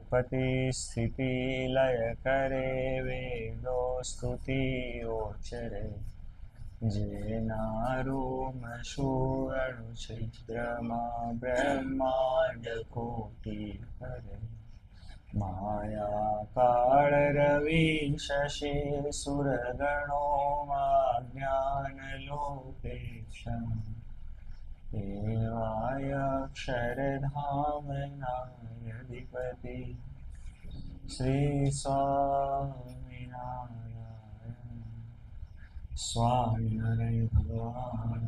उत्पत्ति स्थिति लय करे वेदो स्तुति ओचरे जेनारूम शूरणु छिद्रमा ब्रह्मांड कोटि करे माया काल रवि शशि सुरगणो ज्ञान लोकेशम देवाय अक्षरधामनाय श्री स्वामिनारायण स्वामिनारायण भगवान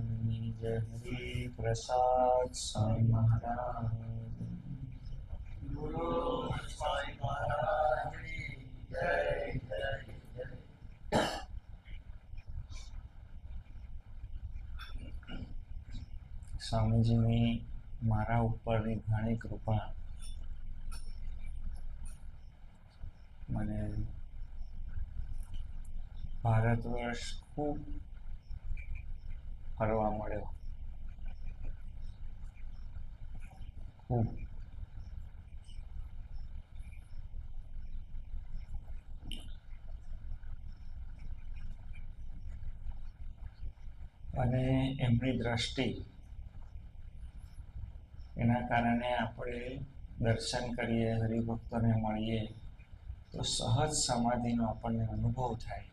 जय हरि प्रसाद स्वामी महाराज गुरु स्वामी महाराज जय जय जय। સ્વામીજીની મારા ઉપરની ઘણી કૃપા મને ભારત વર્ષ ખૂબ ફરવા મળ્યો ખૂબ અને એમની દ્રષ્ટિ એના કારણે આપણે દર્શન કરીએ હરિભક્તોને મળીએ તો સહજ સમાધિનો આપણને અનુભવ થાય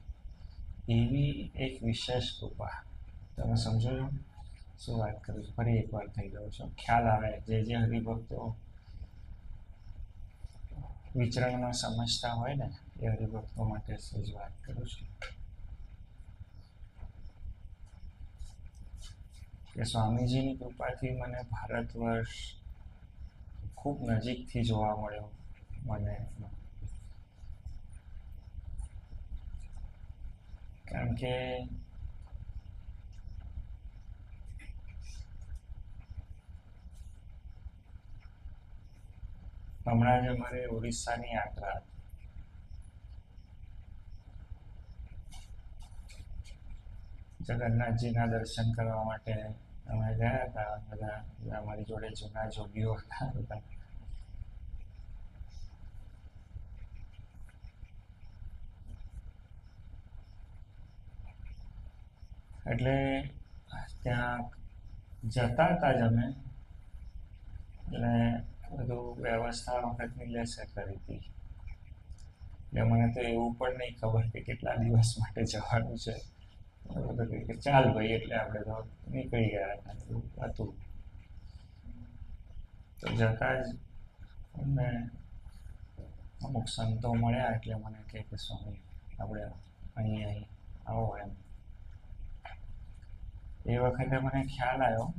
એવી એક વિશેષ કૃપા તમે સમજો છો શું વાત કરું છું ફરી એકવાર થઈ ગયો છો ખ્યાલ આવે જે હરિભક્તો વિચરણમાં સમજતા હોય ને એ હરિભક્તો માટે જ વાત કરું છું કે સ્વામીજીની કૃપાથી મને ભારત વર્ષ ખૂબ નજીકથી જોવા મળ્યો મને કારણ કે હમણાં જ અમારે ઓરિસ્સાની યાત્રા જગન્નાથજીના દર્શન કરવા માટે અમે ગયા હતા બધા અમારી જોડે જૂના જોગીઓ હતા એટલે ત્યાં જતા હતા જ અમે એટલે બધું વ્યવસ્થા વખતની લેશે કરી હતી એટલે મને તો એવું પણ નહીં ખબર કે કેટલા દિવસ માટે જવાનું છે કે ચાલ ભાઈ એટલે આપણે તો નીકળી ગયા હતા એવું હતું તો જતા જ અમને અમુક સંતો મળ્યા એટલે મને કહે કે સ્વામી આપણે અહીં આવો એમ એ વખતે મને ખ્યાલ આવ્યો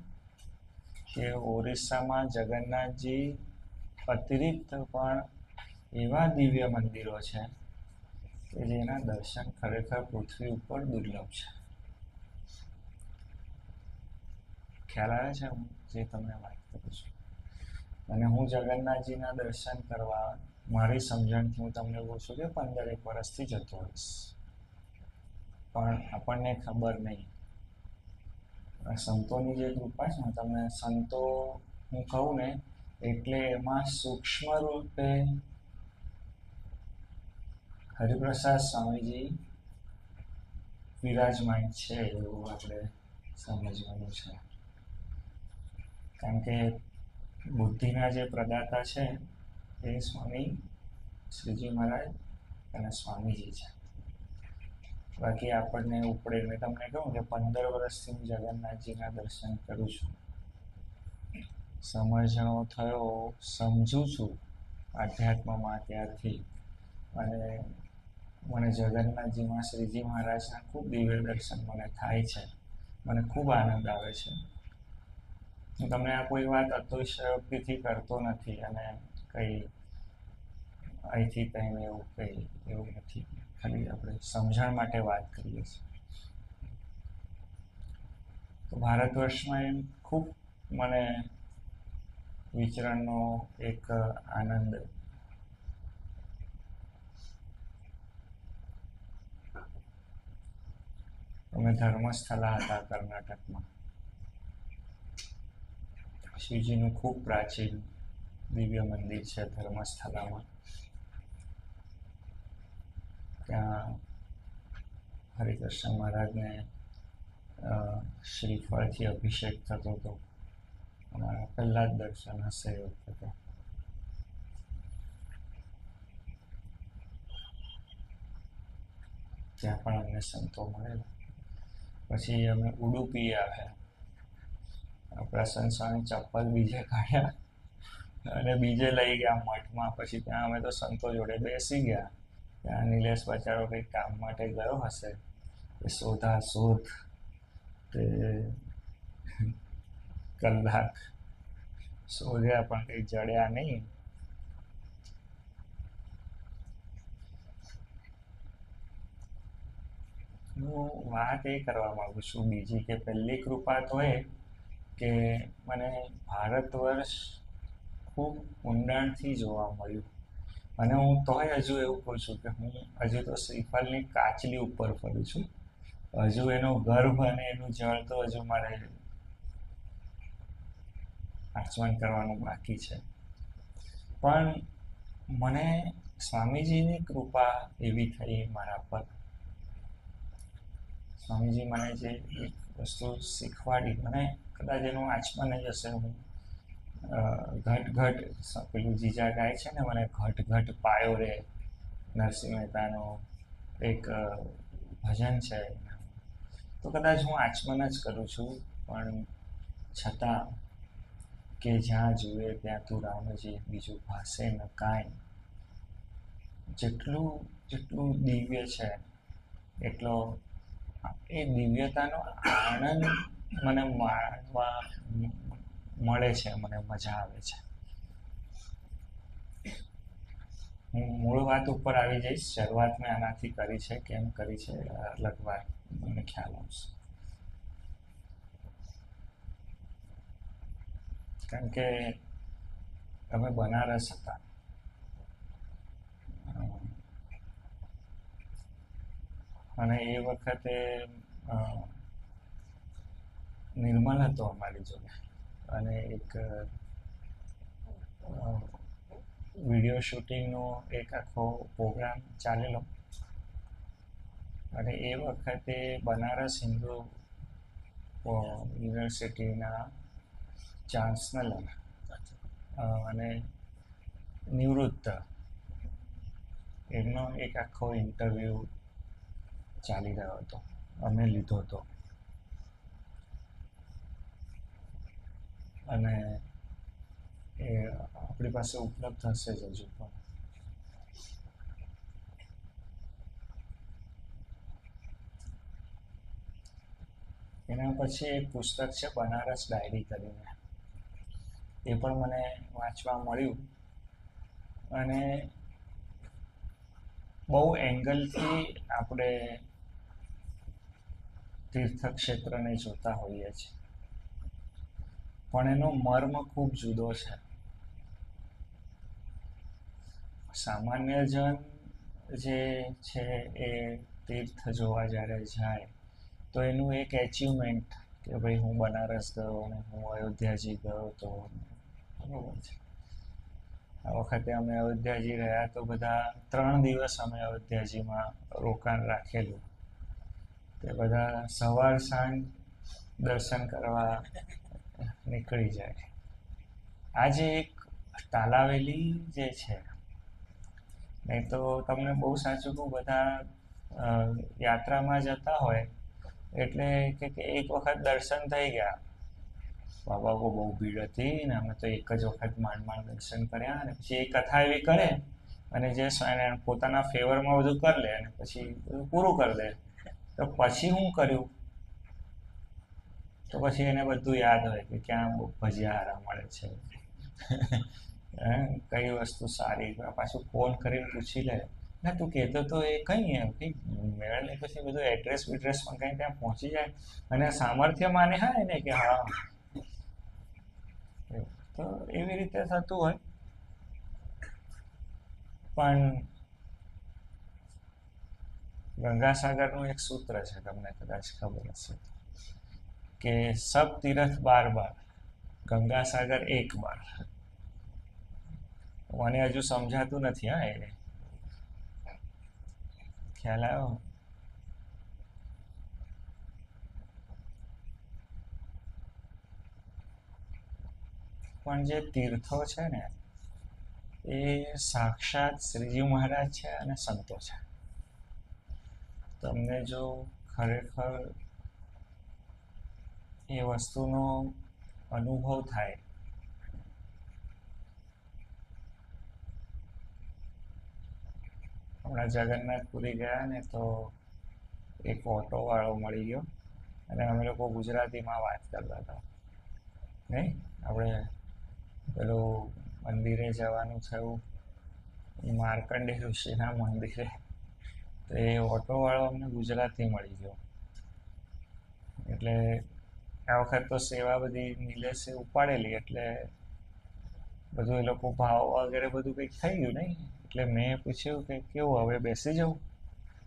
કે ઓરિસ્સામાં જગન્નાથજી અતિરિક્ત પણ એવા દિવ્ય મંદિરો છે કે જેના દર્શન ખરેખર પૃથ્વી ઉપર દુર્લભ છે ખ્યાલ આવે છે હું જે તમને વાત કરું છું અને હું જગન્નાથજીના દર્શન કરવા મારી સમજણથી હું તમને કહું છું કે 15 વર્ષથી જતો હોઈશ પણ આપણને ખબર નહીં સંતોની જે કૃપા છે ને તમને સંતો હું કહું ને એટલે એમાં સૂક્ષ્મ રૂપે હરિપ્રસાદ સ્વામીજી વિરાજમાન છે એવું આપણે સમજવાનું છે કારણ કે બુદ્ધિના જે પ્રદાતા છે એ સ્વામી શ્રીજી મહારાજ અને સ્વામીજી છે બાકી આપણને ઉપડે મેં તમને કહું કે 15 વર્ષથી હું જગન્નાથજીના દર્શન કરું છું સમજણો થયો સમજું છું આધ્યાત્મમાં ત્યારથી અને મને જગન્નાથજીમાં શ્રીજી મહારાજના ખૂબ દિવ્ય દર્શન મને થાય છે મને ખૂબ આનંદ આવે છે હું તમને આ કોઈ વાત અતિશયોક્તિથી કરતો નથી અને કંઈ અહીંથી કંઈ એવું નથી ખાલી આપણે સમજણ માટે વાત કરીએ છીએ તો ભારત વર્ષમાં એમ ખૂબ મને વિચરણનો એક આનંદ અમે ધર્મસ્થલા હતા કર્ણાટકમાં શિવજીનું ખૂબ પ્રાચીન દિવ્ય મંદિર છે ધર્મસ્થલામાં ત્યાં હરિકૃષ્ણ મહારાજને શ્રીફળથી અભિષેક થતો હતો. અમારા પહેલા જ દર્શન હશે એ વખતે. ત્યાં પણ અમને સંતો મળેલા. પછી અમે ઉડુપી આવ્યા. પ્રસન્ન સ્વામી ચપ્પલ બીજે કાઢ્યા અને બીજે લઈ ગયા મઠમાં. પછી ત્યાં અમે તો સંતો જોડે બેસી ગયા. ત્યાં નિલેશ બચારો કંઈક કામ માટે ગયો હશે. એ શોધ તે કલાક શોધ્યા પણ કંઈ જડ્યા નહીં. હું વાત એ કરવા માંગુ છું બીજી કે પહેલી કૃપા તો એ કે મને ભારત વર્ષ ખૂબ ઊંડાણથી જોવા મળ્યું. અને હું તોય હજુ એવું કહું છું કે હું હજુ તો શ્રીફળની કાચલી ઉપર ફરું છું. હજુ એનો ગર્ભ અને એનું જળ તો હજુ મારે આચમન કરવાનું બાકી છે. પણ મને સ્વામીજીની કૃપા એવી થઈ મારા પર. સ્વામીજી મને જે એક વસ્તુ શીખવાડી, મને કદાચ એનું આચમન જ હશે. હું ઘટ પેલું જીજા ગાય છે ને, મને ઘટ ઘટ પાયો રે, નરસિંહ મહેતાનો એક ભજન છે. તો કદાચ હું આચમન જ કરું છું. પણ છતાં કે જ્યાં જુએ ત્યાં તું રામજી, બીજું ભાષે ન કાંઈ. જેટલું દિવ્ય છે એટલો એ દિવ્યતાનો આનંદ મને માણવા મળે છે, મને મજા આવે છે. હું મૂળ વાત ઉપર આવી જઈશ. શરૂઆત મેં આનાથી કરી છે, કેમ કરી છે અલગ વાત મને ખ્યાલ આવશે. કારણ કે અમે બનારસ હતા. અને એ વખતે નિર્મલ હતો અમારી જોડે. અને એક વિડીયો શૂટિંગનો એક આખો પ્રોગ્રામ ચાલેલો. અને એ વખતે બનારસ હિન્દુ યુનિવર્સિટીના ચાન્સલર અને નિવૃત્ત એમનો એક આખો ઇન્ટરવ્યૂ ચાલી રહ્યો હતો, અમે લીધો હતો. અને એ આપણી પાસે ઉપલબ્ધ હશે જ હજુ પણ. એના પછી એક પુસ્તક છે બનારસ ડાયરી કરીને. એ પણ મને વાંચવા મળ્યું. અને બહુ એંગલથી આપણે તીર્થક્ષેત્રને જોતા હોઈએ છીએ, પણ એનો મર્મ ખૂબ જુદો છે. સામાન્ય જન જે છે એ તીર્થ જોવા જ્યારે જાય તો એનું એક એચિવમેન્ટ કે ભાઈ હું બનારસ ગયો અને હું અયોધ્યાજી ગયો તો બરાબર છે. આ વખતે અમે અયોધ્યાજી રહ્યા તો બધા 3 દિવસ અમે અયોધ્યાજીમાં રોકાણ રાખેલું. તે બધા સવાર સાંજ દર્શન કરવા નીકળી જાય. આજે એક તાલાવેલી જે છે, નહીં તો તમને બહુ સાચું કહું, બધા યાત્રામાં જતા હોય એટલે કે એક વખત દર્શન થઈ ગયા, બાબા બહુ ભીડ હતી ને અમે તો એક જ વખત માંડ દર્શન કર્યા. અને પછી એ કથા એવી કરે અને જે પોતાના ફેવરમાં બધું કરી લે અને પછી બધું પૂરું કરી દે. તો પછી હું કર્યું, તો પછી એને બધું યાદ હોય કે ક્યાં ભજીયા હારા મળે છે, કઈ વસ્તુ સારી. પાછું ફોન કરીને પૂછી લે, ના તું કહેતો તો એ કઈ એમ કંઈક મેળ ને પછી બધું એડ્રેસ વિડ્રેસ પણ કંઈ ત્યાં પહોંચી જાય. અને સામર્થ્ય માને હા ને કે હા, તો એવી રીતે થતું હોય. પણ ગંગાસાગરનું એક સૂત્ર છે, તમને કદાચ ખબર હશે કે સબ તીરથ 12 બાર, ગંગાસાગર 1 બાર. મને હજુ સમજાતું નથી હા એ ખ્યાલ આવ્યો? પણ જે તીર્થો છે ને એ સાક્ષાત શ્રીજી મહારાજ છે અને સંતો છે. તમને જો ખરેખર એ વસ્તુનો અનુભવ થાય હમણાં જગન્નાથપુરી ગયા ને તો એક ઓટો વાળો મળી ગયો અને અમે લોકો ગુજરાતીમાં વાત કરતા હતા. નહીં, આપણે પેલું મંદિરે જવાનું થયું માર્કંડે ઋષિના મંદિરે, તો એ ઓટો વાળો અમને ગુજરાતી મળી ગયો. એટલે આ વખત તો સેવા બધી નિલેશે ઉપાડેલી એટલે બધું એ લોકો ભાવ વગેરે બધું કંઈક થઈ ગયું નહીં. એટલે મેં પૂછ્યું કે કેવું હવે બેસી જવું?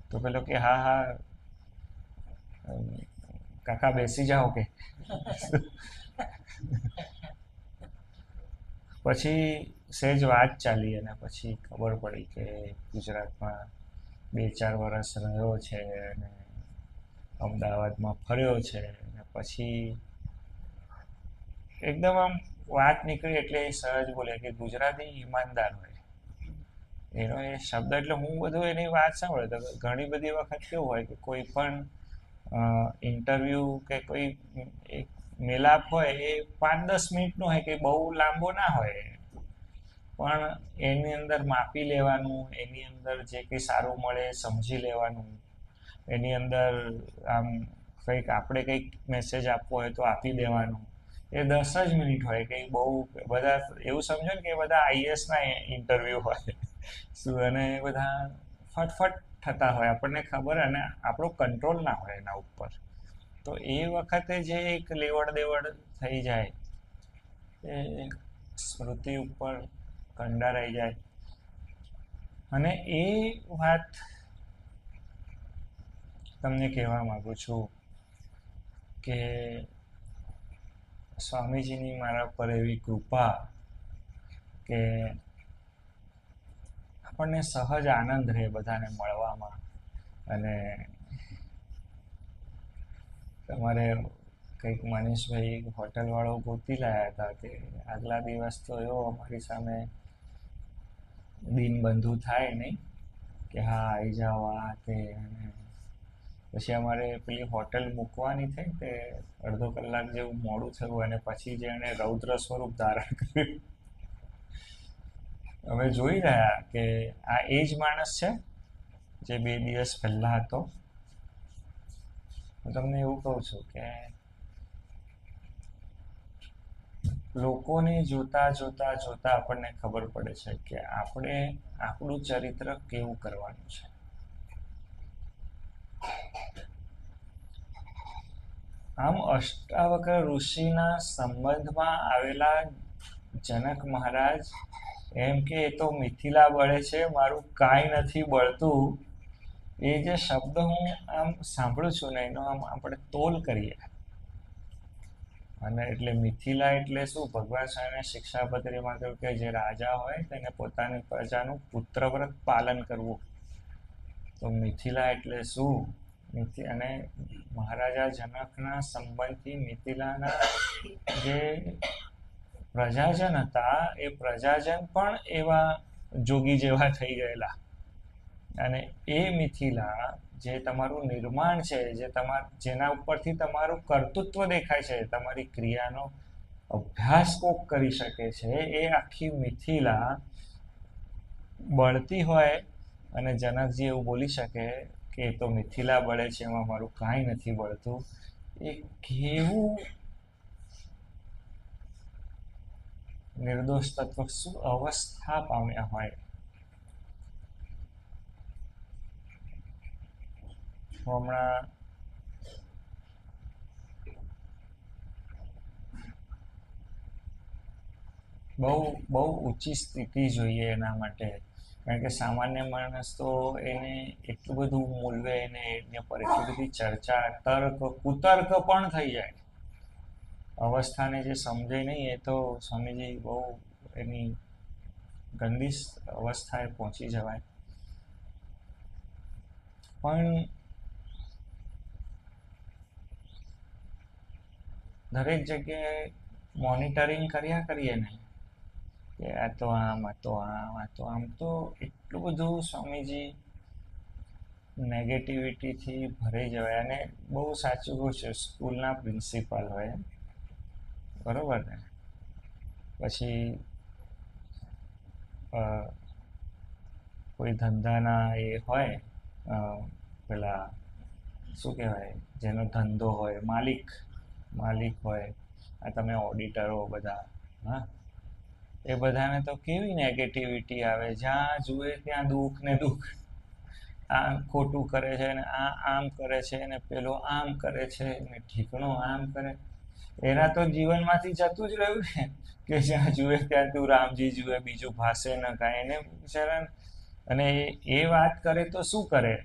તો પેલો કે હા હા કાકા બેસી જાઓ કે. પછી સહેજ વાત ચાલી અને પછી ખબર પડી કે ગુજરાતમાં 2-4 વર્ષ રહ્યો છે અને અમદાવાદમાં ફર્યો છે અને પછી એકદમ આમ વાત નીકળી એટલે એ સહજ બોલે કે ગુજરાતી ઈમાનદાર હોય. એનો એ શબ્દ એટલે હું બધું એની વાત સાંભળે તો ઘણી બધી વખત કેવું હોય કે કોઈ પણ ઇન્ટરવ્યૂ કે કોઈ એક મેલાપ હોય એ 5-10 મિનિટનો હોય કે બહુ લાંબો ના હોય, પણ એની અંદર માપી લેવાનું, એની અંદર જે કંઈ સારું મળે સમજી લેવાનું, એની અંદર આમ કંઈક આપણે કંઈક મેસેજ આપવો હોય તો આપી દેવાનું. એ 10 જ મિનિટ હોય કે બહુ બધા એવું સમજો ને કે બધા આઈએસના ઇન્ટરવ્યૂ હોય શું, અને બધા ફટફટ થતા હોય, આપણને ખબર અને આપણો કંટ્રોલ ના હોય એના ઉપર. તો એ વખતે જે એક લેવડ દેવડ થઈ જાય એ સ્મૃતિ ઉપર કંડારાઈ જાય. અને એ વાત તમને કહેવા માંગુ છું કે સ્વામીજીની મારા પર એવી કૃપા કે આપણને સહજ આનંદ રહે બધાને મળવામાં. અને તમારે કંઈક મનીષભાઈ હોટલવાળો ગોતી લાયા હતા કે આગલા દિવસ તો એવો અમારી સામે દિનબંધુ થાય નહીં કે હા આવી જાઓ આ તે. પછી અમારે પેલી હોટેલ મૂકવાની થઈ તે અડધો કલાક જેવું મોડું થયું અને પછી જેણે રૌદ્ર સ્વરૂપ ધારણ કર્યું. અમે જોઈ રહ્યા કે આ એ જ માણસ છે જે 2 દિવસ પહેલા હતો. હું તમને એવું કહું છું કે લોકોને જોતા જોતા જોતા આપણને ખબર પડે છે કે આપણે આપણું ચરિત્ર કેવું કરવાનું છે. આમ અષ્ટાવક્ર ઋષિના સંબંધમાં આવેલા જનક મહારાજ એમ કે એ તો મિથિલા બળે છે, મારું કાંઈ નથી બળતું. એ જે શબ્દ હું આમ સાંભળું છું ને એનો આમ આપણે તોલ કરીએ. અને એટલે મિથિલા એટલે શું? ભગવાન સ્વામિએ શિક્ષાપત્રીમાં કહ્યું કે જે રાજા હોય તેને પોતાની પ્રજાનું પુત્રવ્રત પાલન કરવું. તો મિથિલા એટલે શું? અને મહારાજા જનકના સંબંધથી મિથિલાના જે પ્રજાજન હતા એ પ્રજાજન પણ એવા જોગી જેવા થઈ ગયેલા. અને એ મિથિલા જે તમારું નિર્માણ છે, જેના ઉપરથી તમારું કર્તૃત્વ દેખાય છે, તમારી ક્રિયાનો અભ્યાસ કોક કરી શકે છે, એ આખી મિથિલા બળતી હોય અને જનકજી એવું બોલી શકે કે એ તો મિથિલા બળે છે, એમાં મારું કાંઈ નથી બળતું. એ કેવું નિર્દોષ તત્વ, શું અવસ્થા પામ્યા હોય. હમણાં બહુ ઊંચી સ્થિતિ જોઈએ એના માટે, કારણ કે સામાન્ય માણસ તો એને એટલું બધું મૂલવે એને એના પર એટલી બધી ચર્ચા, તર્ક કુતર્ક પણ થઈ જાય. અવસ્થાને જે સમજે નહીં એ તો સ્વામીજી બહુ એની ગંદી અવસ્થાએ પહોંચી જવાય. પણ દરેક જગ્યાએ મોનિટરિંગ કર્યા કરીએ ને કે આ તો આમ, આ તો આમ, આ તો આમ, તો એટલું બધું સ્વામીજી નેગેટિવિટીથી ભરાઈ જવાય. અને બહુ સાચું કહું છું, સ્કૂલના પ્રિન્સિપાલ હોય બરોબર ને, પછી કોઈ ધંધાના એ હોય પેલા શું કહેવાય, જેનો ધંધો હોય, માલિક હોય, આ તમે ઓડિટરો બધા, હા, એ બધાને તો કેવી નેગેટિવિટી આવે, જ્યાં જુએ ત્યાં દુઃખ ને દુઃખ. આ ખોટું કરે છે ને આ આમ કરે છે ને પેલો આમ કરે છે ને ઠીકણો આમ કરે. એના તો જીવનમાંથી જતું જ રહ્યું ને, કે જ્યાં જુએ ત્યાં તું રામજી જુએ, બીજું ભાષે ન કાંઈ. એને બિચારા, અને એ વાત કરે તો શું કરે,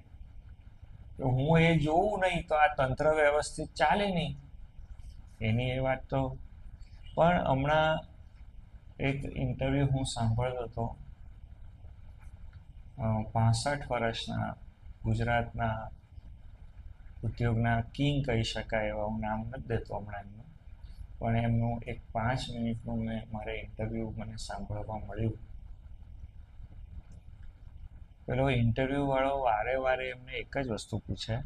હું એ જોઉં નહીં તો આ તંત્ર વ્યવસ્થિત ચાલે નહીં. એની એ વાત તો. પણ હમણાં એક ઇન્ટરવ્યૂ હું સાંભળતો હતો, 65 વર્ષના ગુજરાતના ઉદ્યોગના કિંગ કહી શકાય એવા, હું નામ નથી દેતો હમણાં એમનું, પણ એમનું એક 5 મિનિટનું મારે ઇન્ટરવ્યૂ મને સાંભળવા મળ્યું. પેલો ઇન્ટરવ્યૂ વાળો વારે એમને એક જ વસ્તુ પૂછે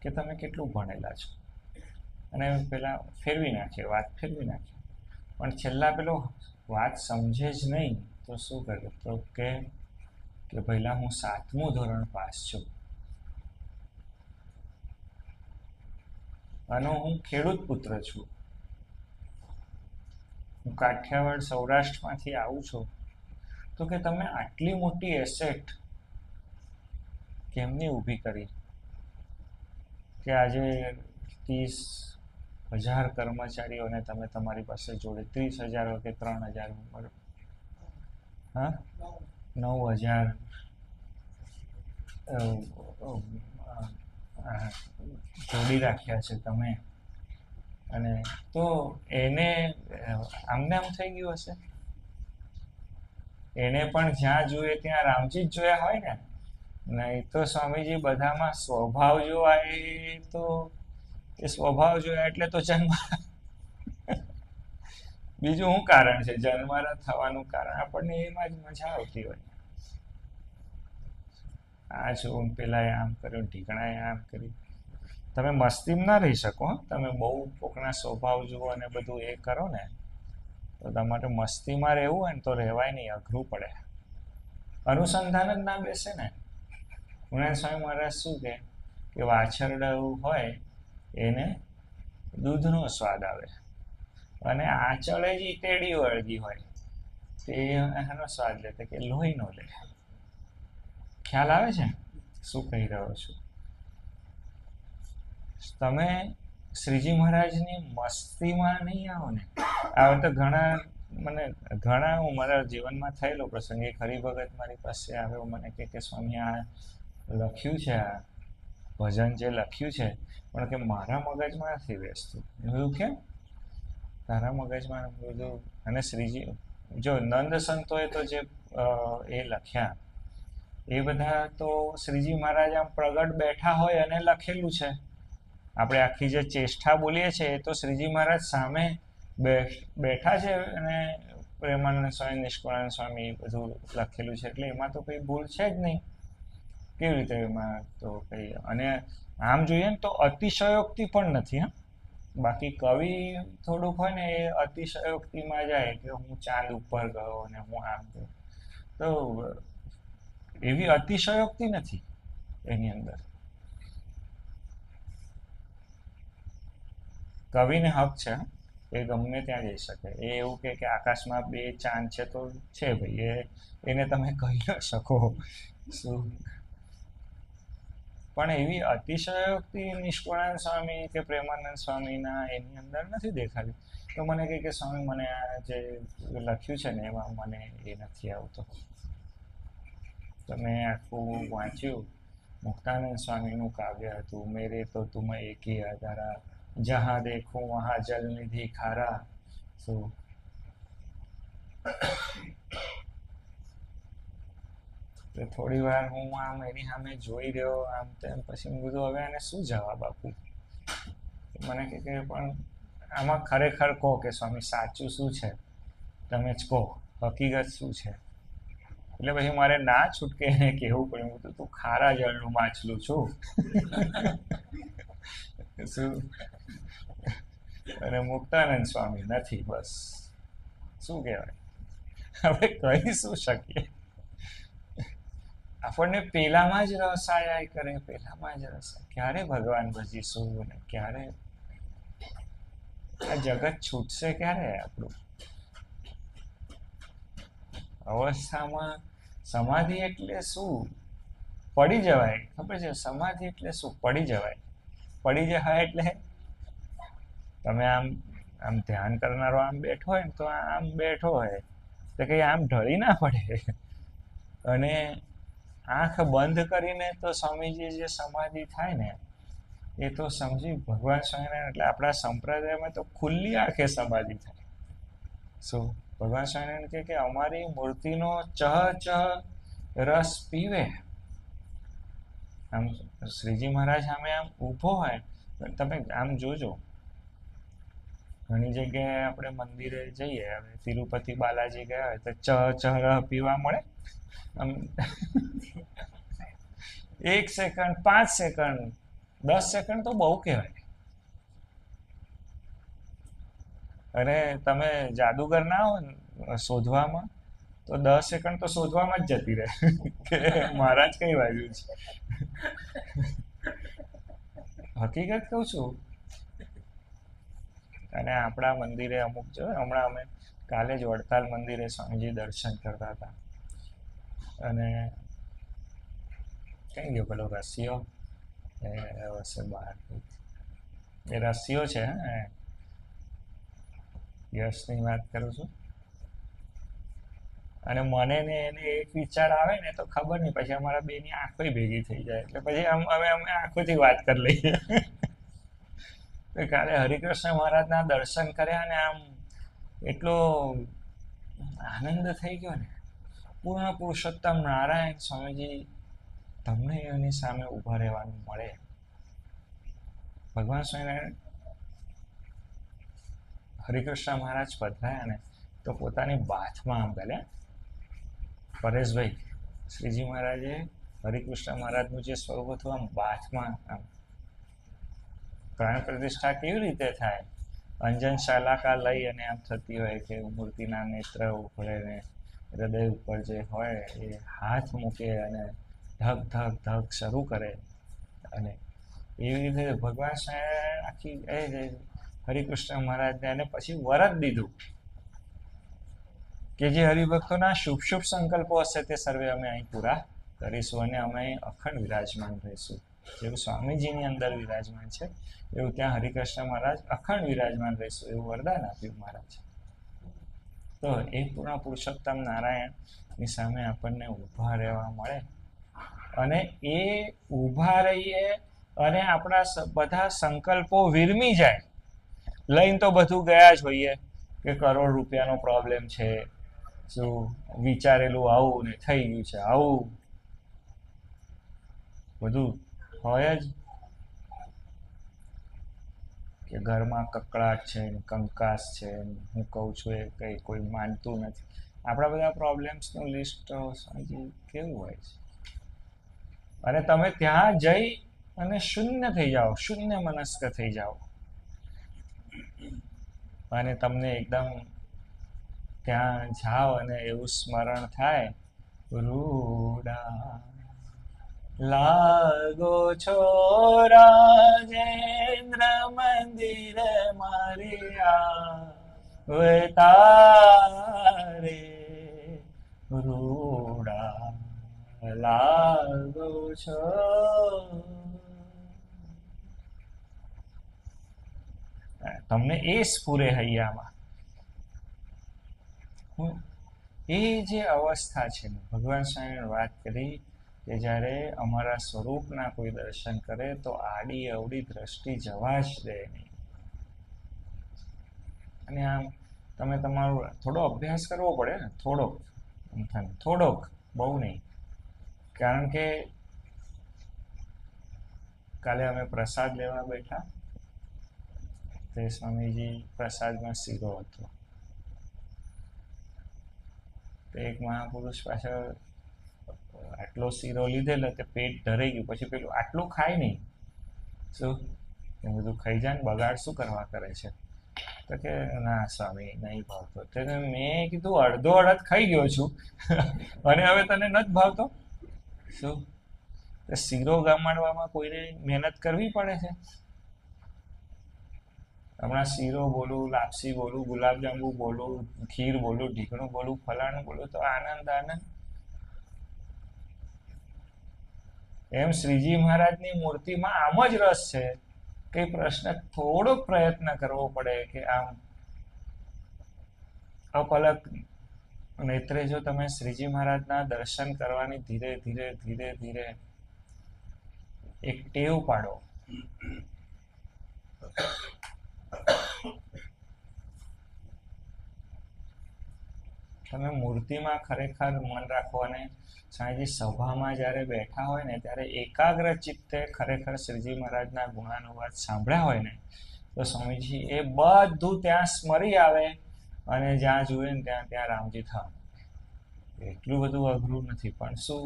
કે તમે કેટલું ભણેલા છો, અને પેલા વાત ફેરવી નાખે. પણ છેલ્લા પેલો વાત સમજે જ નહીં તો શું કરે, તો કે પહેલા હું 7મું ધોરણ પાસ છું અને હું ખેડૂત પુત્ર છું, હું કાઠિયાવાડ સૌરાષ્ટ્રમાંથી આવું છું. તો કે તમે આટલી મોટી એસેટ કેમની ઊભી કરી કે આજે 30,000 કર્મચારીઓને તમે તમારી પાસે જોડે 30,000 કે 3,000, હા, 9,000 જોડી રાખ્યા છે તમે. અને તો એને આમને આમ થઈ ગયું હશે, એને પણ જ્યાં જોઈએ ત્યાં રામજી જ જોયા હોય ને. નહીં તો સ્વામીજી બધામાં સ્વભાવ જોવાય, તો એ સ્વભાવ જોયા એટલે તો જન્મ. બીજું શું કારણ છે જન્મારા થવાનું કારણ? આપણને એમાં જ મજા આવતી હોય. આ છું પેલા આમ કર્યું, ઠીકણાએ આમ કર્યું. તમે મસ્તીમાં ના રહી શકો. તમે બહુ કોકના સ્વભાવ જુઓ અને બધું એ કરો ને, તો તમારે મસ્તીમાં રહેવું હોય ને તો રહેવાય નહીં, અઘરું પડે. અનુસંધાન જ ના બેસે ને. ગુણાન સ્વામી મહારાજ શું કે વાછરડું હોય એને દૂધનો સ્વાદ આવે, અને આંચળે જ ઈટેડી વળગી હોય તે એનો સ્વાદ લે, કે લોહીનો લે. ખ્યાલ આવે છે શું કહી રહ્યો છું? તમે શ્રીજી મહારાજની મસ્તીમાં નહીં આવો ને. આ તો ઘણા હું મારા જીવનમાં થયેલો પ્રસંગ. એક હરિભગત મારી પાસે આવ્યો, મને કે સ્વામી આ લખ્યું છે, આ ભજન જે લખ્યું છે, પણ કે મારા મગજમાં નથી બેસતું. એવું કેમ? તારા મગજમાં બધું? અને શ્રીજી જો નંદ સંતોએ તો જે એ લખ્યા એ બધા તો શ્રીજી મહારાજ આમ પ્રગટ બેઠા હોય અને લખેલું છે. આપણે આખી જે ચેષ્ટા બોલીએ છીએ એ તો શ્રીજી મહારાજ સામે બેઠા છે, અને પ્રેમાનંદ સ્વામી, નિષ્કુળાનંદ સ્વામી બધું લખેલું છે, એટલે એમાં તો કંઈ ભૂલ છે જ નહીં. કેવી રીતે એમાં તો કંઈ? અને આમ જોઈએ ને તો અતિશયોક્તિ પણ નથી. હા, બાકી કવિ થોડુંક હોય ને એ અતિશયોક્તિમાં જાય કે હું ચાંદ ઉપર ગયો અને હું આમ ગયો, તો એવી અતિશયોક્તિ નથી એની અંદર. કવિને હક છે એ ગમે ત્યાં જઈ શકે. એ એવું કે આકાશમાં 2 ચાંદ છે તો છે ભાઈ, એને તમે કહી ન શકો શું. પણ એવી અતિશયોક્તિ નિષ્કુળાનંદ સ્વામી કે પ્રેમાનંદ સ્વામીના એની અંદર નથી દેખાતી. તો મને કે સ્વામી મને આ જે લખ્યું છે ને એમાં મને એ નથી આવતો. તમે આખું વાંચ્યું, મુક્તાનંદ સ્વામીનું કાવ્ય હતું, મેરે તો તુમ એકી અધારા, જહાં દેખું વહાં જલ નિધિ ખારા. શું તો થોડી વાર હું આમ એની સામે જોઈ રહ્યો આમ તેમ, પછી હું કીધું હવે એને શું જવાબ આપું. મને કે પણ આમાં ખરેખર કહો કે સ્વામી સાચું શું છે, તમે જ કહો હકીકત શું છે. એટલે પછી મારે ના છૂટકે એને કહેવું પડ્યું, હું તો તું ખારા જળનું માછલું છું. શું? અને મુક્તાનંદ સ્વામી નથી, બસ શું કહેવાય, હવે કહી શું શકીએ. આપણને પેલામાં જ રસ આયા કરે, પેલામાં જ રસ. ક્યારે ભગવાન ભજીશું ને ક્યારે આ જગત છૂટશે, ક્યારે આપણું અવસ્થામાં. સમાધિ એટલે શું? પડી જવાય, ખબર છે? સમાધિ એટલે શું? પડી જવાય. પડી જવાય એટલે તમે આમ ધ્યાન કરનારો આમ બેઠો હોય ને, તો આમ બેઠો હોય તો કઈ આમ ઢળી ના પડે. અને આંખ બંધ કરીને તો સ્વામીજી જે સમાધિ થાય ને, એ તો સમજી ભગવાન સ્વામિનારાયણ એટલે આપણા સંપ્રદાયમાં તો ખુલ્લી આંખે સમાધિ થાય. શું ભગવાન સ્વામિનારાયણ કે અમારી મૂર્તિનો ચહ રસ પીવે. આમ શ્રીજી મહારાજ સામે આમ ઊભો હોય, તમે આમ જોજો. ઘણી જગ્યાએ આપણે મંદિરે જઈએ, હવે તિરુપતિ બાલાજી ગયા હોય તો ચહ પીવા મળે. આમ 1 સેકન્ડ, 5 સેકન્ડ, 10 સેકન્ડ તો બહુ કહેવાય. અને તમે જાદુગર ના હો ને શોધવામાં, તો 10 સેકન્ડ તો શોધવામાં જ જતી રહે કે મહારાજ કઈ બાજુ છે. હકીકત કહું છું. અને આપણા મંદિરે અમુક જો હમણાં અમે કાલે જ વડતાલ મંદિરે સ્વામીજી દર્શન કરતા હતા, અને કઈ ગયો પેલો રસિયો એ હશે બહાર, એ રસિયો છે. યશની વાત કરું છું. અને મને ને એને એક વિચાર આવે ને તો ખબર નહીં, પછી અમારા બેની આંખો ભેગી થઈ જાય, એટલે પછી અમે આંખોથી વાત કરી લઈએ. કાલે હરિકૃષ્ણ મહારાજના દર્શન કર્યા ને આમ એટલો આનંદ થઈ ગયો ને. પૂર્ણ પુરુષોત્તમ નારાયણ સ્વામીજી તમને એની સામે ઊભા રહેવાનું મળે. ભગવાન સ્વામિનારાયણ હરિકૃષ્ણ મહારાજ પધરાયા ને તો પોતાની બાથમાં આમ ગાલ્યા. પરેશભાઈ, શ્રીજી મહારાજે હરિકૃષ્ણ મહારાજનું જે સ્વરૂપ હતું આમ બાથમાં આમ. પ્રાણ પ્રતિષ્ઠા કેવી રીતે થાય? અંજન શાલાકા લઈ અને આમ થતી હોય કે મૂર્તિના નેત્ર ઉઘડે ને હૃદય ઉપર જે હોય એ હાથ મૂકે અને ધક ધક ધક શરૂ કરે. અને એવી રીતે ભગવાન આખી હરિકૃષ્ણ મહારાજને અને પછી વરદ દીધું કે જે હરિભક્તોના શુભ શુભ સંકલ્પો હશે તે સર્વે અમે અહીં પૂરા કરીશું, અને અમે અહીં અખંડ વિરાજમાન રહીશું. જેવું સ્વામીજીની અંદર વિરાજમાન છે એવું ત્યાં હરિકૃષ્ણ મહારાજ અખંડ વિરાજમાન રહીશું, એવું વરદાન આપ્યું મહારાજ. તો એ પૂર્ણ પુરુષોત્તમ નારાયણની સામે આપણને ઊભા રહેવા મળે, અને એ ઊભા રહીએ અને આપણા બધા સંકલ્પો વિરમી જાય. લઈને તો બધું ગયા જ હોઈએ કે કરોડ રૂપિયાનો પ્રોબ્લેમ છે, શું વિચારેલું આવું ને થઈ ગયું છે આવું, બધું હોય જ. કે ઘરમાં કકળાટ છે, કંકાસ છે, હું કહું છું એ કંઈ કોઈ માનતું નથી. આપણા બધા પ્રોબ્લેમ્સનું લિસ્ટ કેવું હોય છે. અને તમે ત્યાં જઈ અને શૂન્ય થઈ જાઓ, શૂન્ય મનસ્ક થઈ જાઓ, અને તમને એકદમ ત્યાં જાઓ અને એવું સ્મરણ થાય, રૂડા લાગો છો રાજેન્દ્ર મંદિર મારિયા તારે, રૂડા લાગો છો. તમને એ સ્ફુરે હૈયામાં. એ જે અવસ્થા છે, ભગવાન સ્વામીએ વાત કરી કે જ્યારે અમારા સ્વરૂપના કોઈ દર્શન કરે તો આડી અવડી દ્રષ્ટિ જવા જ દે નહીં. અને આમ તમે તમારો થોડો અભ્યાસ કરવો પડે ને, થોડોક, બહુ નહીં. કારણ કે કાલે અમે પ્રસાદ લેવા બેઠા, તે સ્વામીજી પ્રસાદમાં શીરો હતો. તો એક મહાપુરુષ પાછળ આટલો શીરો લીધેલો તે પેટ ધરાઈ ગયું. પછી પેલું આટલું ખાય નહીં, શું એ બધું ખાઈ જાય ને બગાડ શું કરવા કરે છે? તો કે ના સ્વામી નહીં ભાવતો. તો મેં કીધું અડધો અડધ ખાઈ ગયો છું અને હવે તને નથી ભાવતો શું? તો શીરો ગમાડવામાં કોઈને મહેનત કરવી પડે છે? હમણાં શીરો બોલું, લાપસી બોલું, ગુલાબજાંબુ બોલું, ખીર બોલું, ઢીકણું બોલું, ફલાણું બોલું તો આનંદ આનંદ. એમ શ્રીજી મહારાજની મૂર્તિમાં આમ જ રસ છે. કઈ પ્રશ્ન થોડોક પ્રયત્ન કરવો પડે કે આમ અપલક નેત્રે જો તમે શ્રીજી મહારાજના દર્શન કરવાની ધીરે ધીરે ધીરે ધીરે એક ટેવ પાડો, તમે મૂર્તિમાં ખરેખર મન રાખો અને સાંજે સભામાં જ્યારે બેઠા હોય ને ત્યારે એકાગ્ર ચિત્તે ખરેખર શ્રીજી મહારાજના ગુણાનુવાદ સાંભળ્યા હોય ને તો સ્વામીજી એ બધું ત્યાં સ્મરી આવે અને જ્યાં જુએ ને ત્યાં રામજી થવાનું. એટલું બધું અઘરું નથી. પણ શું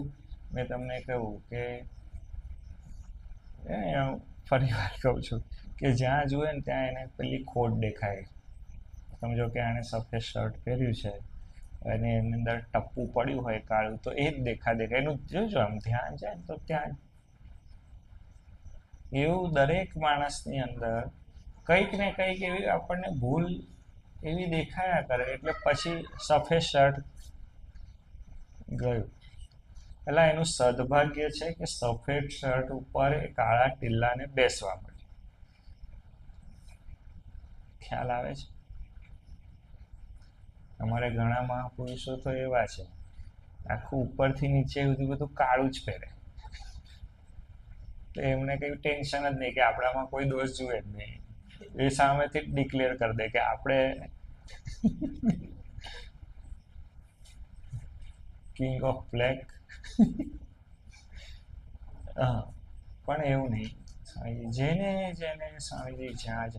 મેં તમને કહ્યું કે ફરી વાર કહું છું કે જ્યાં જુએ ને ત્યાં એને પેલી ખોટ દેખાય. સમજો કે આને સફેદ શર્ટ પહેર્યું છે અને એની અંદર ટપ્પું પડ્યું હોય કાળું, તો એ જ દેખાય. એનું જોજો આમ ધ્યાન જાય ને તો ત્યાં એવું દરેક માણસની અંદર કંઈક ને કંઈક એવી આપણને ભૂલ એવી દેખાયા કરે. એટલે પછી સફેદ શર્ટ ગયું. એટલે એનું સદભાગ્ય છે કે સફેદ શર્ટ ઉપર કાળા ટીલ્લાને બેસવા મળે. ખ્યાલ આવે છે? અમારે ઘણા મહાપુરુષો તો એવા છે, આખું ઉપરથી નીચે સુધી બધું કાળું જ પહેરે. તો એમને કઈ ટેન્શન જ નહીં કે આપણામાં કોઈ દોષ જુએ જ નહીં. એ સામેથી ડિક્લેર કરી દે કે આપણે કિંગ ઓફ બ્લેક. હા, પણ એવું નહીં. જેને જેને સ્વામીજી જ્યાં જ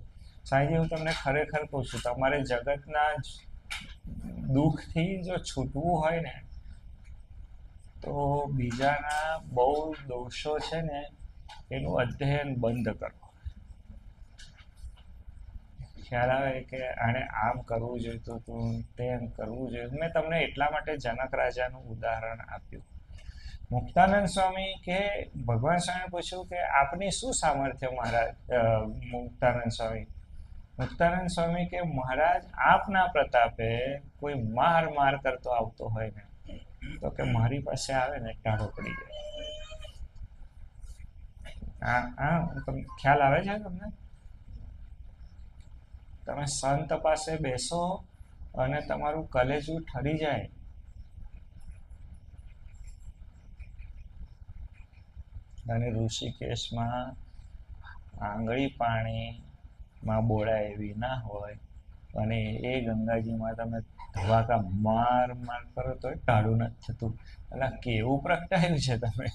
સ્વામીજી, હું તમને ખરેખર કહું છું, તમારે જગતના દુઃખથી જો છૂટવું હોય ને તો બીજાના બહુ દોષો છે ને એનું અધ્યયન બંધ કરો. ખ્યાલ આવે કે આને આમ કરવું જોઈતું હતું, તેમ કરવું જોઈએ. મેં તમને એટલા માટે જનક રાજાનું ઉદાહરણ આપ્યું. મુક્તાનંદ સ્વામી કે ભગવાન સ્વામી પૂછ્યું કે આપની શું સામર્થ્ય મહારાજ? મુક્તાનંદ સ્વામી કે મહારાજ આપના પ્રતાપે કોઈ માર કરતો આવતો હોય ને તો કે મારી પાસે આવે ને ટાઢો પડી જાય. ખ્યાલ આવે છે તમને? તમે સંત પાસે બેસો અને તમારું કલેજું ઠરી જાય. અને ઋષિકેશમાં આંગળી પાણીમાં બોળાય એવી ના હોય અને એ ગંગાજીમાં તમે ધવાકા માર કરો તો ટાળું નથી થતું. એટલે કેવું પ્રગટાયું છે તમે!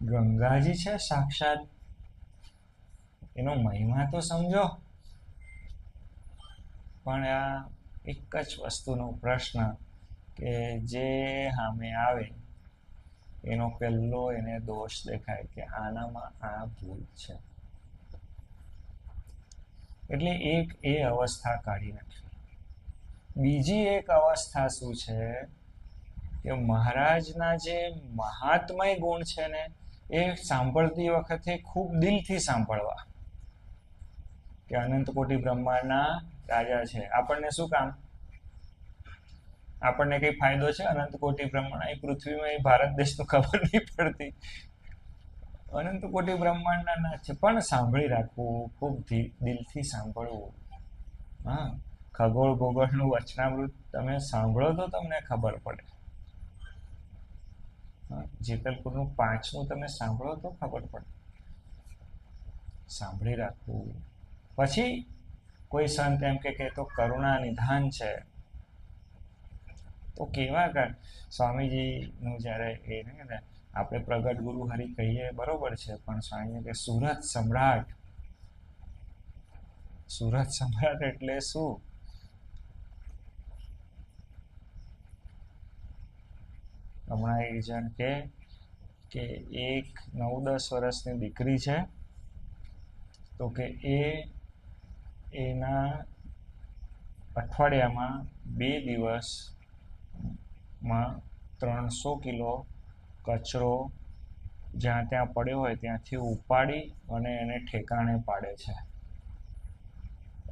ગંગાજી છે સાક્ષાત, એનો મહિમા તો સમજો. પણ આ એક જ વસ્તુનો પ્રશ્ન કે જે સામે આવે એનો પહેલો એને દોષ દેખાય કે આનામાં આ ભૂલ છે. એટલે એક એ અવસ્થા કાઢી નાખી. બીજી એક અવસ્થા શું છે કે મહારાજના જે મહાત્મય ગુણ છે ને એ સાંભળતી વખતે ખૂબ દિલથી સાંભળવા. કે અનંત કોટી બ્રહ્માંડના રાજા છે. આપણને શું કામ? આપણને કઈ ફાયદો છે? અનંત કોટી બ્રહ્માંડ અહીં પૃથ્વીમાં એ ભારત દેશ તો ખબર નહીં પડતી. અનંત કોટી બ્રહ્માંડના ના છે, પણ સાંભળી રાખવું, ખૂબ દિલથી સાંભળવું. હા, ખગોળ ભૂગોળનું વચનામૃત તમે સાંભળો તો તમને ખબર પડે. જેતલપુરનું 5મું તમે સાંભળો તો ખબર પડે. સાંભળી રાખવું. પછી કોઈ સંત એમ કે તો કરુણા નિધાન છે તો કેવા સ્વામીજીનું જ્યારે એ ને આપણે પ્રગટ ગુરુ હરિ કહીએ બરોબર છે, પણ સ્વામી કે સુરત સમ્રાટ. સુરત સમ્રાટ એટલે શું? હમણાં એક જણ કે એક 9-10 વર્ષની દીકરી છે, તો કે એના અઠવાડિયામાં 2 દિવસમાં 300 કિલો કચરો જ્યાં ત્યાં પડ્યો હોય ત્યાંથી ઉપાડી અને એને ઠેકાણે પાડે છે.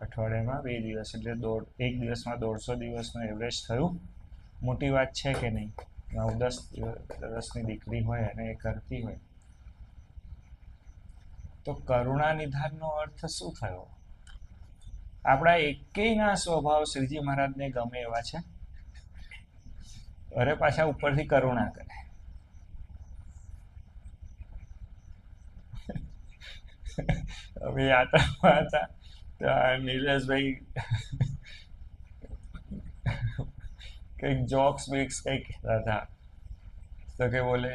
અઠવાડિયામાં 2 દિવસ એટલે એક દિવસમાં 150 દિવસનું એવરેજ થયું. મોટી વાત છે કે નહીં? 9-10 વર્ષની દીકરી હોય અને એ કરતી હોય, તો કરુણા નિધાનનો અર્થ શું થયો? આપણા એકેયના સ્વભાવ શ્રીજી મહારાજને ગમે એવા છે, અરે પાછા ઉપરથી કરુણા કરે. હવે યાત્રામાં હતા તો નિલેશભાઈ કંઈક જોક્સ બીક્સ કંઈક કહેતા હતા, તો કે બોલે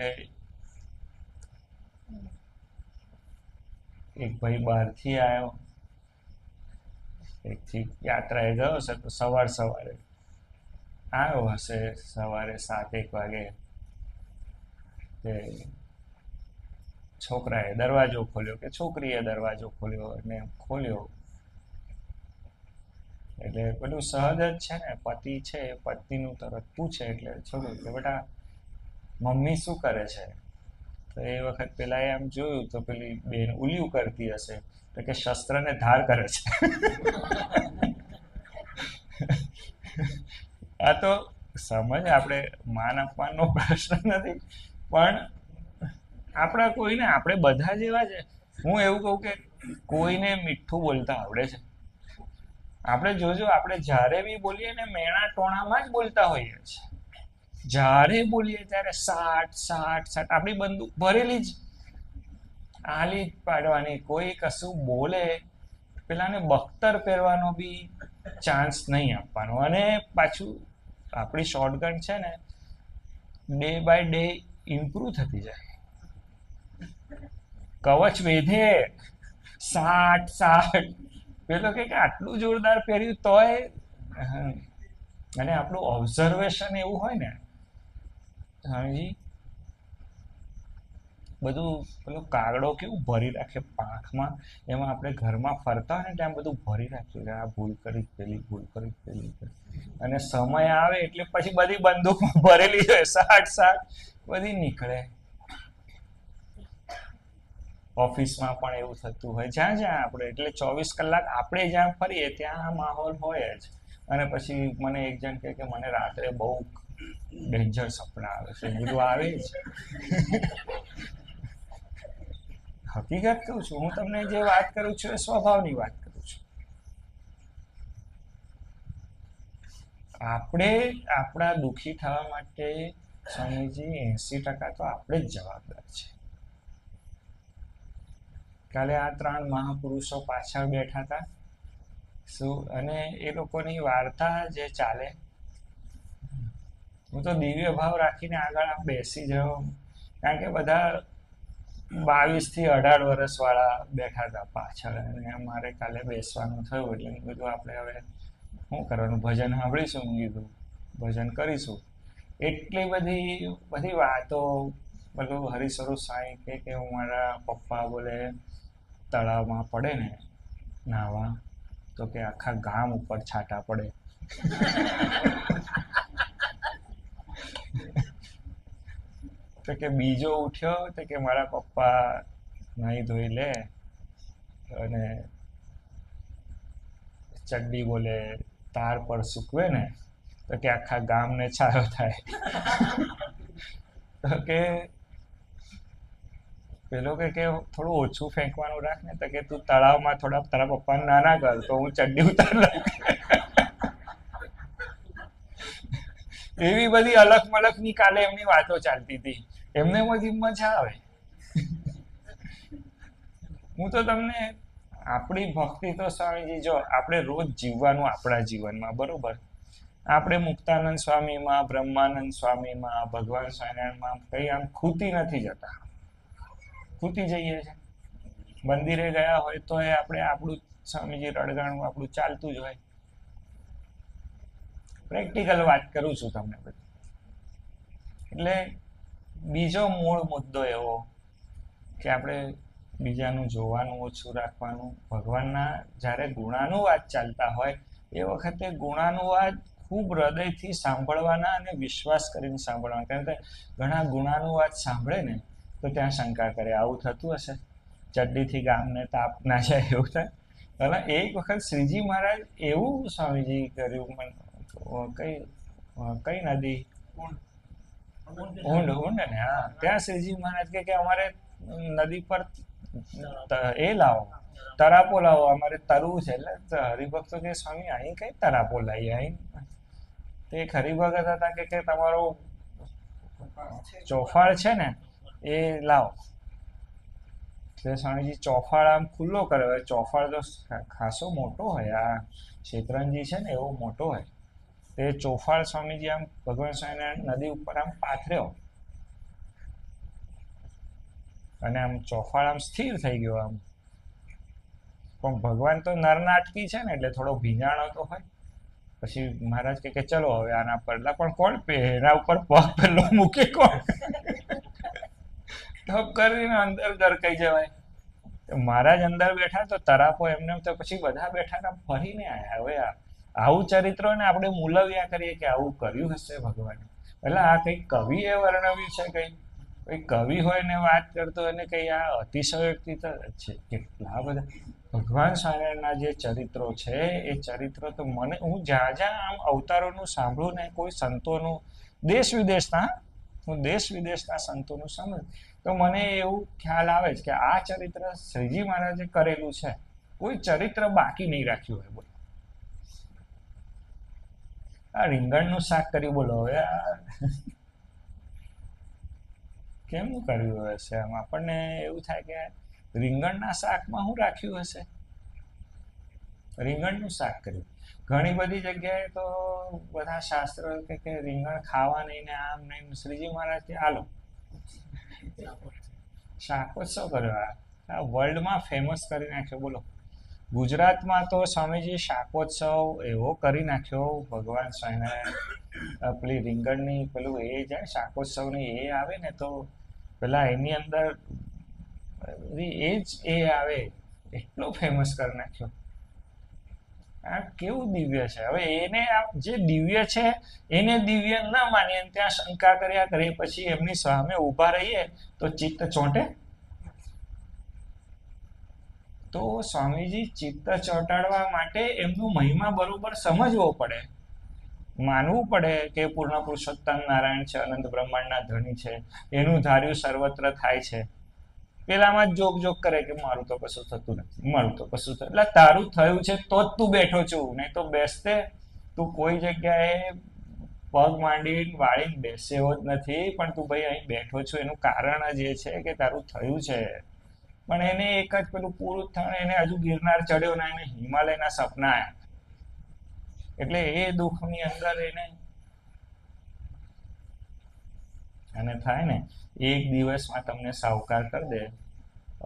એક ભાઈ બહારથી આવ્યો, એકથી યાત્રાએ ગયો હશે, તો સવારે આવ્યો હશે, સવારે 7-1 વાગે. તે છોકરાએ દરવાજો ખોલ્યો કે છોકરીએ દરવાજો ખોલ્યો, અને ખોલ્યો એટલે બધું સહજ જ છે ને, પતિ છે પત્નીનું તરત પૂછે એટલે છોકરો કે બેટા મમ્મી શું કરે છે? તો એ વખત પેલા એમ જોયું તો પેલી બેન ઉલ્યું કરતી હશે, તો કે શસ્ત્રને ધાર કરે છે. આ તો સમજ, આપણે માન અપમાનનો પ્રશ્ન નથી, પણ આપણા કોઈને, આપણે બધા જેવા છે. હું એવું કહું કે કોઈને મીઠું બોલતા આવડે છે? આપણે જોજો, આપણે જ્યારે બી બોલીએ ને મેણા ટોણામાં જ બોલતા હોઈએ છીએ. જ્યારે બોલીએ ત્યારે સાટ આપણી બંદૂક ભરેલી જ, આલી જ પાડવાની. કોઈ કશું બોલે પેલાને બખ્તર પહેરવાનો બી ચાન્સ નહીં આપવાનો. અને પાછું આપણી શોર્ટગન છે ને ડે બાય ડે ઇમ્પ્રૂવ થતી જાય, કવચ વેધે. સાટ પેલો કે આટલું જોરદાર પહેર્યું તોય. અને આપણું ઓબ્ઝર્વેશન એવું હોય ને, હાજી બધું પેલો કાગડો કેવું ભરી રાખે પાંખમાં, એમાં આપણે ઘરમાં ફરતા હોય ને ત્યાં બધું ભરી રાખ્યું છે, આ ભૂલ કરી પેલી, ભૂલ કરી પેલી. અને સમય આવે એટલે પછી બધી બંદૂકમાં ભરેલી હોય, સાટ બધી નીકળે. ઓફિસમાં પણ એવું થતું હોય, જ્યાં આપણે, એટલે 24 કલાક આપણે જ્યાં ફરીએ ત્યાં આ માહોલ હોય જ. અને પછી મને એક જણ કહે કે મને રાત્રે બહુ ડેન્જર સપના આવે છે. બધું આવે જ. હકીકત કહું છું, હું તમને જે વાત કરું છું એ સ્વભાવની વાત કરું છું. આપણે આપણા દુઃખી થવા માટે સ્વામીજી 80% તો આપણે જ જવાબદાર છે. કાલે આ 3 મહાપુરુષો પાછળ બેઠા હતા શું, અને એ લોકોની વાર્તા જે ચાલે, હું તો દિવ્ય ભાવ રાખીને આગળ આમ બેસી જાઉં, કારણ કે બધા 22 થી 18 વર્ષ વાળા બેઠા હતા પાછળ, અને મારે કાલે બેસવાનું થયું એટલે મેં કીધું આપણે હવે શું કરવાનું, ભજન સાંભળીશું. મેં કીધું ભજન કરીશું. એટલી બધી વાતો, બધું હરિસ્વરૂપ સાંઈ કે હું મારા પપ્પા બોલે તળાવમાં પડે ને નાવા, તો કે આખા ગામ ઉપર છાંટા પડે. તો કે બીજો ઉઠ્યો તો કે મારા પપ્પા નાહી ધોઈ લે અને ચડ્ડી બોલે તાર પર સૂકવે ને, તો કે આખા ગામને છાયો થાય. તો કે પેલો કે થોડું ઓછું ફેંકવાનું રાખ ને, તો કે તું તળાવમાં થોડા તારા પપ્પાને નાના કર તો હું ચડ્ડી ઉતાર લઉં. એવી બધી અલગ મલકની કાલે એમની વાતો ચાલતી હતી. એમને બધી મજા આવે. હું તો તમને, આપણી ભક્તિ તો સ્વામીજી, જો આપણે રોજ જીવવાનું આપણા જીવનમાં, બરોબર, આપણે મુક્તાનંદ સ્વામીમાં, બ્રહ્માનંદ સ્વામીમાં, ભગવાન સ્વામિનારાયણમાં કઈ આમ ખૂતી નથી જતા, ખૂતી જઈએ છે. મંદિરે ગયા હોય તો એ આપણે આપણું સ્વામીજી રડગાણું આપણું ચાલતું જ હોય. પ્રેક્ટિકલ વાત કરું છું તમને બધી. એટલે બીજો મૂળ મુદ્દો એવો કે આપણે બીજાનું જોવાનું ઓછું રાખવાનું. ભગવાનના જ્યારે ગુણાનુવાદ ચાલતા હોય એ વખતે ગુણાનુવાદ ખૂબ હૃદયથી સાંભળવાના અને વિશ્વાસ કરીને સાંભળવાના. કારણ કે ઘણા ગુણાનુવાદ સાંભળે ને તો ત્યાં શંકા કરે આવું થતું હશે, ચડ્ડીથી ગામને તાપ ના જાય એવું થાય. એટલે એક વખત શ્રીજી મહારાજ એવું સ્વામીજી કર્યું, કઈ નદી, ઊંડ ને, હા, ત્યાં શ્રીજી મહારાજ કે અમારે નદી પર એ લાવો, તરાપો લાવો, અમારે તરવું છે. એટલે હરિભક્તો કે સ્વામી અહીં કઈ તરાપો લાવીએ, અહીં તે હરિભગત હતા કે તમારો ચોફાળ છે ને એ લાવો. એટલે સ્વામીજી ચોફાળ આમ ખુલ્લો કર્યો. ચોફાળ તો ખાસો મોટો હોય, આ શેતરંજી છે ને એવો મોટો હોય. તે ચોફાળ સ્વામીજી આમ ભગવાન સ્વામિનારાયણ નદી ઉપર આમ પાથર્યો અને આમ ચોફાળ આમ સ્થિર થઈ ગયો આમ. પણ ભગવાન તો નરનાટકી છે ને એટલે થોડો ભીંજાણો તો હોય. પછી મહારાજ કે ચલો હવે આના પર, પણ કોણ એના ઉપર પગ પેલો મૂકે કોણ? ઠપ કરીને અંદર ગરકાઈ જવાય. મહારાજ અંદર બેઠા તો તરાપો એમને તો પછી બધા બેઠા ફરીને આવ્યા. હવે આવું ચરિત્ર ને આપણે મૂલવ્યા કરીએ કે આવું કર્યું હશે ભગવાને. એટલે આ કઈ કવિએ વર્ણવ્યું છે, કઈ કવિ હોય ને વાત કરતો એને કઈ આ અતિશયોક્તિ તો છે. કેટલા બધા ભગવાન સ્વામિનારાયણના જે ચરિત્રો છે એ ચરિત્રો તો મને, હું જ્યાં જ્યાં આમ અવતારોનું સાંભળું ને, કોઈ સંતોનું દેશ વિદેશના સંતોનું સમજ, તો મને એવું ખ્યાલ આવે છે કે આ ચરિત્ર શ્રીજી મહારાજે કરેલું છે. કોઈ ચરિત્ર બાકી નહીં રાખ્યું હોય. બોલો, આ રીંગણનું શાક કર્યું, બોલો હવે કેમનું કર્યું હશે? આમ આપણને એવું થાય કે રીંગણના શાકમાં શું રાખ્યું હશે? રીંગણનું શાક કર્યું. ઘણી બધી જગ્યાએ તો બધા શાસ્ત્રો કે રીંગણ ખાવા નહીં ને આમ નહીં. શ્રીજી મહારાજ કે હાલો શાકોત્સવ કર્યો. આ વર્લ્ડમાં ફેમસ કરી નાખ્યો. બોલો, ગુજરાતમાં તો સ્વામીજી શાકોત્સવ એવો કરી નાખ્યો. ભગવાન સ્વામિનારાયણ પેલી રીંગણની પેલું એ જાય શાકોત્સવની એ આવે ને તો પેલા એની અંદર એ આવે, એટલો ફેમસ કરી નાખ્યો. આ કેવું દિવ્ય છે. હવે એને જે દિવ્ય છે એને દિવ્ય ના માનીએ, ત્યાં શંકા કર્યા કરીએ, પછી એમની સામે ઊભા રહીએ તો ચિત્ત ચોંટે. તો સ્વામીજી ચિત્ત ચોંટાડવા માટે એમનું મહિમા બરોબર સમજવો પડે, માનવું પડે કે પૂર્ણ પુરુષોત્તમ નારાયણ છે, અનંત બ્રહ્માંડના ધણી છે, એનું ધાર્યું સર્વત્ર થાય છે. પેલામાં જ જોક કરે કે મારું તો કશું થતું નથી, મારું તો કશું થતું. એટલે તારું થયું છે તો જ તું બેઠો છું, નહીં તો બેસતે તું કોઈ જગ્યાએ પગ માંડીને વાળીને બેસે એવો જ નથી. પણ તું ભાઈ અહીં બેઠો છું એનું કારણ જ એ છે કે તારું થયું છે. પણ એને એક જ પેલું પૂરું થયું, એને હજુ ગિરનાર ચડ્યો ના, એને હિમાલયના સપના આવ્યા. એટલે એ દુઃખની અંદર એને અને થાય ને, એક દિવસમાં તમને સાવકાર કરી દે,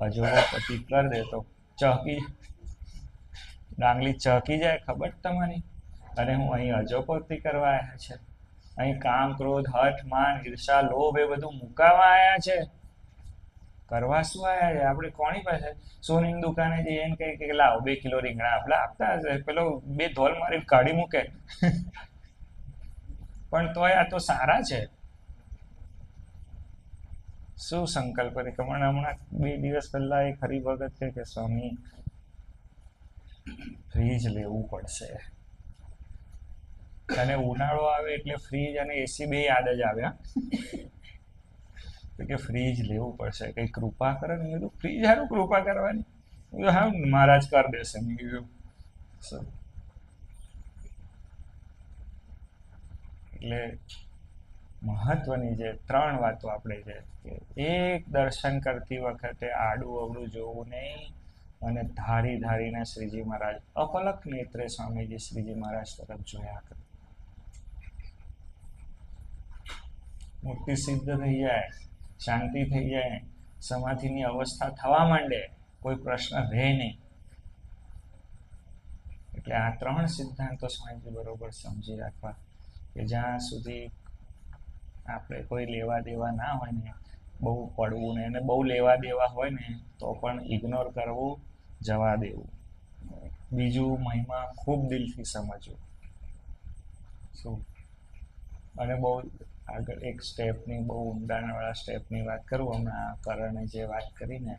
અજોપતિ કરી દે તો ચહકી ડાંગલી ચહકી જાય, ખબર તમારી. અને હું અહીં અજોપતિ કરવા આવ્યા છે, અહીં કામ, ક્રોધ, હઠ, માન, ઈર્ષા, લોભ એ બધું મુકાવા આવ્યા છે. કરવા શું આવ્યા છે? આપણે કોની પાસે સોનીની દુકાને જઈએ એને કહીએ કે લાવો 2 કિલો રીંગણા આપતા હશે, પેલો 2 ધોલ મારી કાઢી મૂકે. પણ તોય આ તો સારા છે. શું સંકલ્પ કરે? હમણાં 2 દિવસ પહેલા એક હરિભગત કે સ્વામી ફ્રીજ લેવું પડશે, અને ઉનાળો આવે એટલે ફ્રીજ અને એસી બે યાદ જ આવ્યા. કે ફ્રીજ લેવું પડશે, કઈ કૃપા કરે ને. મેં ફ્રીજ હારું કૃપા કરવાની? હા મહારાજ કરી દેશે. મેં કીધું એટલે મહત્વની જે 3 વાતો આપણે છે કે એક, દર્શન કરતી વખતે આડું અવળું જોવું નહીં, અને ધારીને શ્રીજી મહારાજ અપલક નેત્રે સ્વામીજી શ્રીજી મહારાજ તરફ જોયા કરે. મુક્તિ સિદ્ધ થઈ જાય, શાંતિ થઈ જાય, સમાધિની અવસ્થા થવા માંડે, કોઈ પ્રશ્ન રહે નહીં. એટલે આ 3 સિદ્ધાંતો સ્વામીજી બરોબર સમજી રાખવા, કે જ્યાં સુધી આપણે કોઈ લેવા દેવા ના હોય ને, બહુ પડવું ને, એને બહુ લેવા દેવા હોય ને તો પણ ઇગ્નોર કરવું, જવા દેવું. બીજું, મહિમા ખૂબ દિલથી સમજવું. શું? અને બહુ આગળ એક સ્ટેપની, બહુ ઊંડાણવાળા સ્ટેપની વાત કરું. હમણાં કરણે જે વાત કરીને,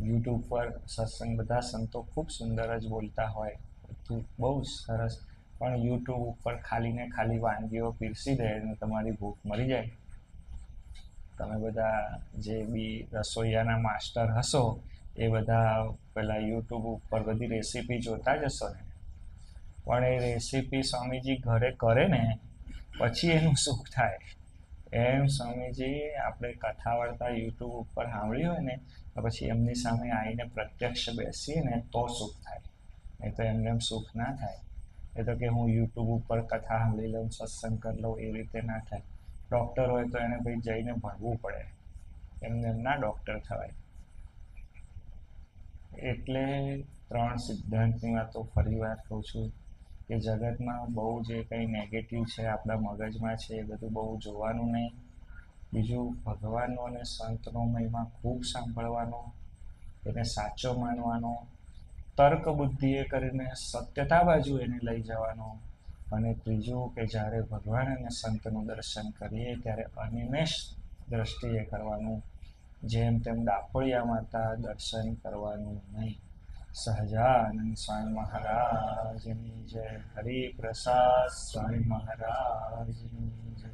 યુટ્યુબ પર સત્સંગ બધા સંતો ખૂબ સુંદર જ બોલતા હોય, બહુ સરસ, પણ યુટ્યુબ ઉપર ખાલી ને ખાલી વાનગીઓ પીરસી દે અને તમારી ભૂખ મરી જાય. તમે બધા જે બી રસોઈયાના માસ્ટર હશો એ બધા પેલા યુટ્યુબ ઉપર બધી રેસીપી જોતા જ હશો ને, પણ એ રેસીપી સ્વામીજી ઘરે કરે ને પછી એનું સુખ થાય. એમ સ્વામીજી આપણે કથા વાર્તા યુટ્યુબ ઉપર સાંભળી હોય ને તો પછી એમની સામે આવીને પ્રત્યક્ષ બેસીએ ને તો સુખ થાય, નહીં તો એમને એમ સુખ ના થાય. એ તો કે હું યુટ્યુબ ઉપર કથા સાંભળી લઉં, સત્સંગ કરી લઉં, એ રીતે ના થાય. ડૉક્ટર હોય તો એને ભાઈ જઈને ભણવું પડે, એમને એમ ના ડૉક્ટર થવાય. એટલે 3 સિદ્ધાંતની વાતો ફરી વાર કહું છું, કે જગતમાં બહુ જે કંઈ નેગેટિવ છે આપણા મગજમાં છે એ બધું બહુ જોવાનું નહીં. બીજું, ભગવાનનો અને સંતનો મહિમા ખૂબ સાંભળવાનો, એને સાચો માનવાનો, તર્ક બુદ્ધિએ કરીને સત્યતા બાજુ એને લઈ જવાનો. અને ત્રીજું, કે જ્યારે ભગવાન અને સંતનું દર્શન કરીએ ત્યારે અનિમેષ દ્રષ્ટિએ કરવાનું, જેમ તેમ ડાકોળિયા માતા દર્શન કરવાનું નહીં. સહજાનંદ સ્વામી મહારાજની જય. હરિપ્રસાદ સ્વામી મહારાજની જય.